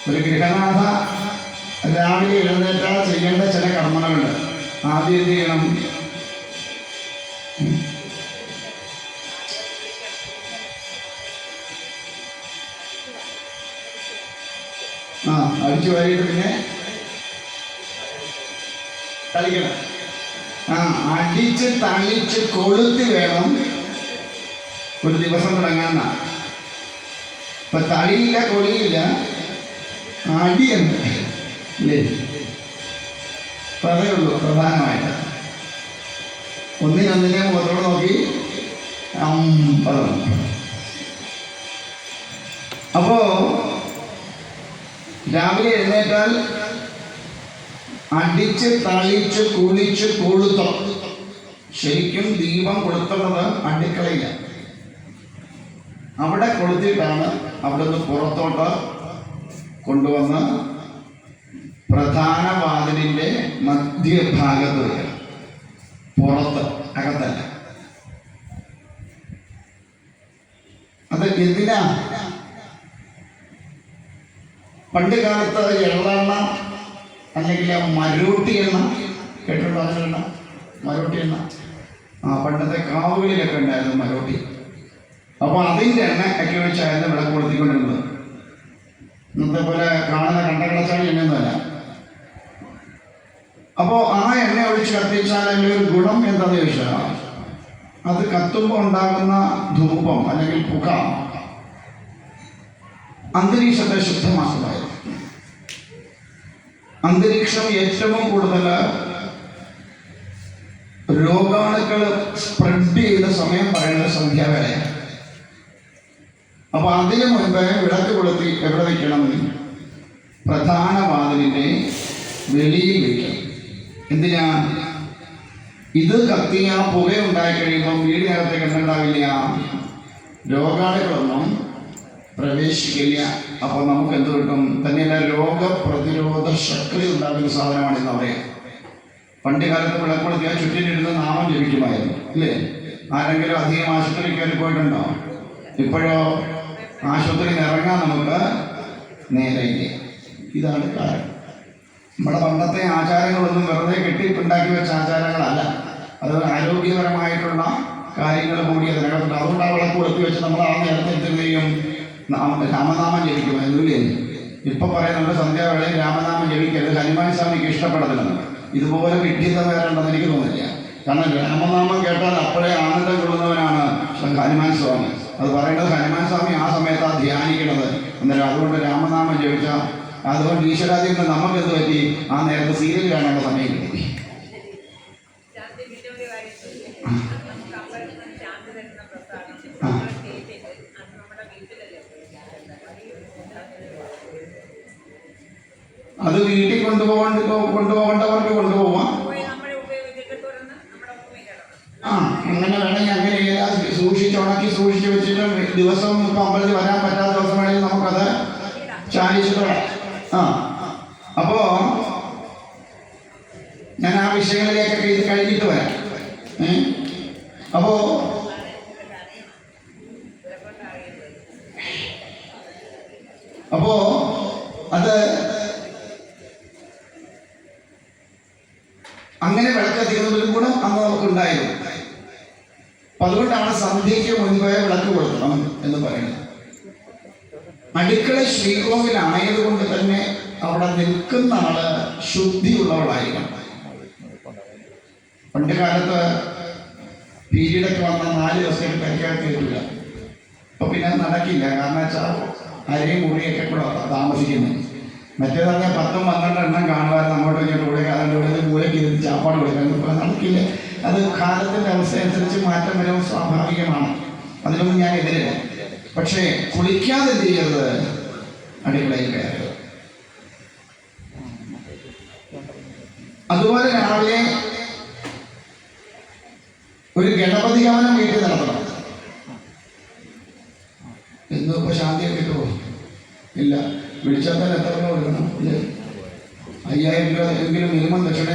ഒരു ഗൃഹനാഥ രാവിലെ എഴുന്നേറ്റാൽ ചെയ്യേണ്ട ചില കർമ്മങ്ങളുണ്ട്. ആദ്യം എന്ത് ചെയ്യണം? അടിച്ചു വാരിയിട്ട് പിന്നെ കളിക്കണം. അടിച്ച് തളിച്ച് കൊളുത്തി വേണം ഒരു ദിവസം തുടങ്ങാന്ന. ഇപ്പൊ തളിയില്ല, കൊളിയില്ല, അടിയുണ്ട് ഇല്ലേ? അപ്പൊ അതേ ഉള്ളൂ പ്രധാനമായിട്ട്. ഒന്നിനൊന്നിനെ മുഖത്തോട് നോക്കി പറഞ്ഞു. അപ്പോ രാവിലെ എഴുന്നേറ്റാൽ അടിച്ച് തളിച്ച് കുളിച്ച് കൊളുത്തം. ശരിക്കും ദീപം കൊളുത്തുന്നത് അടുക്കളയില്ല. അവിടെ കൊളുത്തിയിട്ടാണ് അവിടെ നിന്ന് പുറത്തോട്ട് കൊണ്ടുവന്ന് പ്രധാന വാതിലിൻ്റെ മധ്യഭാഗത്ത് വരിക. പുറത്ത്, അകത്തല്ല. അത് എന്തിനാ? പണ്ട് കാലത്ത് എള്ളെണ്ണ അല്ലെങ്കിൽ മരോട്ടി എണ്ണ കേട്ടിട്ടുണ്ടോ? അതിലെണ്ണ മരോട്ടി എണ്ണ പണ്ടത്തെ കാവുകളിലൊക്കെ ഉണ്ടായിരുന്നു മരോട്ടി. അപ്പോൾ അതിൻ്റെ എണ്ണ ഒക്കെ ഒഴിച്ചായിരുന്നു വിളക്ക് കൊളുത്തിക്കൊണ്ടിരുന്നത്. ഇന്നത്തെ പോലെ കാണുന്ന കണ്ടകളച്ചാണി എണ്ണയൊന്നുമല്ല. അപ്പോൾ ആ എണ്ണ ഒഴിച്ച് കത്തിച്ചാൽ അതിൻ്റെ ഒരു ഗുണം എന്താണെന്ന് ചോദിച്ചാൽ അത് കത്തുമ്പോൾ ഉണ്ടാകുന്ന ധൂപം അല്ലെങ്കിൽ പുക അന്തരീക്ഷത്തെ ശുദ്ധമാക്കുമായിരുന്നു. അന്തരീക്ഷം ഏറ്റവും കൂടുതൽ രോഗാണുക്കൾ സ്പ്രെഡ് ചെയ്യുന്ന സമയം പറയുന്നത് സന്ധ്യാവേളയാണ്. അപ്പൊ അതിനു മുൻപ് വിളക്ക് കൊളുത്തി എവിടെ വയ്ക്കണം? പ്രധാന വാതിലിന്റെ വെളിയിൽ വയ്ക്കണം. എന്തിനാ? ഇത് കത്തിയ പുക ഉണ്ടായി കഴിയുമ്പോൾ വീടിനകത്തേക്ക് എന്തുണ്ടാവില്ല? രോഗാണുക്കളൊന്നും പ്രവേശിക്കില്ല. അപ്പോൾ നമുക്ക് എന്ത് കിട്ടും? തന്നെയല്ല, രോഗപ്രതിരോധ ശക്തി ഉണ്ടാകുന്ന സാധനമാണ് ഇന്ന് പറയാം. പണ്ട് കാലത്ത് വിളക്കുകൊളുത്തിയാൽ ചുറ്റിലിരുന്ന് നാമം ജപിക്കുമായിരുന്നു, ഇല്ലേ? ആരെങ്കിലും അധികം ആശുപത്രി കയറി പോയിട്ടുണ്ടോ? ഇപ്പോഴോ ആശുപത്രിയിൽ ഇറങ്ങാൻ നമുക്ക് നേരെയില്ല. ഇതാണ് കാരണം. നമ്മുടെ പണ്ടത്തെ ആചാരങ്ങളൊന്നും വെറുതെ കെട്ടിപ്പുണ്ടാക്കി വെച്ച ആചാരങ്ങളല്ല. അത് ആരോഗ്യപരമായിട്ടുള്ള കാര്യങ്ങൾ കൂടി അതിനകത്തുണ്ട്. അതുകൊണ്ട് ആ വിളക്ക് കൊളുത്തി വെച്ച് നമ്മൾ ആ നേരത്തെ എന്തെങ്കിലും രാമനാമം ജപിക്കുമായിരുന്നു, ഇല്ലേ? ഇപ്പൊ പറയുന്നുണ്ട് സന്ധ്യാവേളയിൽ രാമനാമം ജപിക്കരുത്, ഹനുമാൻ സ്വാമിക്ക് ഇഷ്ടപ്പെടത്തില്ലെന്ന്. ഇതുപോലെ വിഡ്ഢിത വേറെണ്ടെന്ന് എനിക്ക് തോന്നില്ല. കാരണം രാമനാമം കേട്ടാൽ അപ്പോഴേ ആനന്ദം കൊള്ളുന്നവനാണ് ഹനുമാൻ സ്വാമി. അത് പറയേണ്ടത് ഹനുമാൻ സ്വാമി ആ സമയത്താണ് ധ്യാനിക്കുന്നത്. അന്നേരം അതുകൊണ്ട് രാമനാമം ജപിച്ചാൽ അതുകൊണ്ട് ഈശ്വരാദ്യം നമുക്ക് എന്ത് പറ്റി? ആ നേരത്തെ സീരിയൽ കാണാനുള്ള സമയം കിട്ടി. അത് വീട്ടിൽ കൊണ്ടുപോകേണ്ടവർക്ക് കൊണ്ടുപോവാം. അങ്ങനെ വേണമെങ്കിൽ അങ്ങനെ സൂക്ഷിച്ച് ഉണക്കി സൂക്ഷിച്ച് വെച്ചിട്ട് ദിവസവും ഇപ്പം അമ്പലത്തിൽ വരാൻ പറ്റാത്ത ദിവസം വേണമെങ്കിൽ നമുക്കത് ചാലിച്ചിട്ട് അപ്പോ ഞാൻ ആ വിഷയങ്ങളിലേക്കൊക്കെ ഇത് കഴിഞ്ഞിട്ട് വരാം. അപ്പോ അത് അങ്ങനെ വിളക്കത്തിക്കുന്നതിലും കൂടെ അന്ന് നമുക്കുണ്ടായിരുന്നു. അപ്പൊ അതുകൊണ്ടാണ് സന്ധ്യയ്ക്ക് മുൻപേ വിളക്ക് കൊളുത്തണം എന്ന് പറയുന്നത്. അടുക്കള ശ്രീകോവിലായതുകൊണ്ട് തന്നെ അവിടെ നിൽക്കുന്ന ആള് ശുദ്ധിയുള്ളവളായിരിക്കണം. പണ്ട് കാലത്ത് പീരീഡൊക്കെ വന്ന 4 ദിവസം കഴിക്കാൻ കേട്ടില്ല. അപ്പൊ പിന്നെ നടക്കില്ല. കാരണം വെച്ചാൽ അരയും മുറിയൊക്കെ കൂടെ താമസിക്കുന്നത്. മറ്റേതറിഞ്ഞാൽ 10-12 എണ്ണം കാണുമായിരുന്നു. അങ്ങോട്ടും ഇങ്ങോട്ടും കൂടെ അതിൻ്റെ ഉള്ളിൽ മൂലയ്ക്ക് ഇരുന്ന് ചാപ്പാട് കൊടുക്കാൻ. ഇപ്പോൾ നടക്കില്ല. അത് കാലത്തിൻ്റെ അവസ്ഥ അനുസരിച്ച് മാറ്റം വരും, സ്വാഭാവികമാണ്. അതിനൊന്നും ഞാൻ എതിരില്ല. പക്ഷേ കുളിക്കാതെ ചെയ്യരുത്, അടുക്കളയിൽ കയറുക. അതുപോലെ രാവിലെ ഒരു ഗണപതി ഹവനം വീട്ടിൽ നടത്തണം. എന്നും ഇപ്പൊ ശാന്തിയൊക്കെ കിട്ടുമോ? ഇല്ല. വിളിച്ചാൽ എത്ര രൂപ കൊടുക്കണം? 5000 രൂപ എങ്കിലും മിനിമം ദക്ഷിണ